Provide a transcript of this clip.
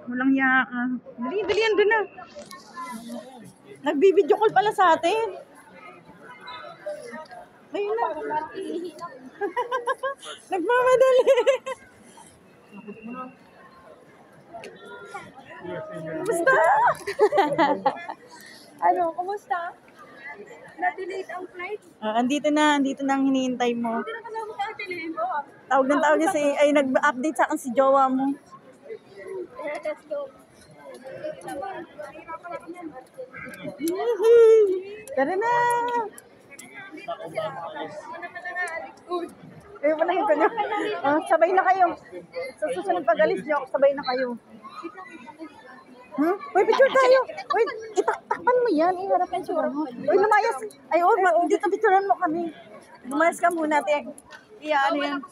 Walang iya ka. Dali, dali, andun na. Nagbibideo call pala sa atin. Ayun na. Nagmamadali. Kumusta? Ano, kumusta? Na-delete ang flight? Andito na ang hinihintay mo. Hindi na ka naman ka-delete mo. Tawag niya ay nag-update sa akin si jowa mo. Let's go. Tara na! Eh, manahin ko niyo. Sabay na kayo. Sa susunod pag-alis niyo, sabay na kayo. Uy, picture tayo. Uy, itakpan mo yan. Iharapin siya mo. Uy, lumayas. Ay, dito picturean mo kami. Lumayas ka muna, te. Ano yan.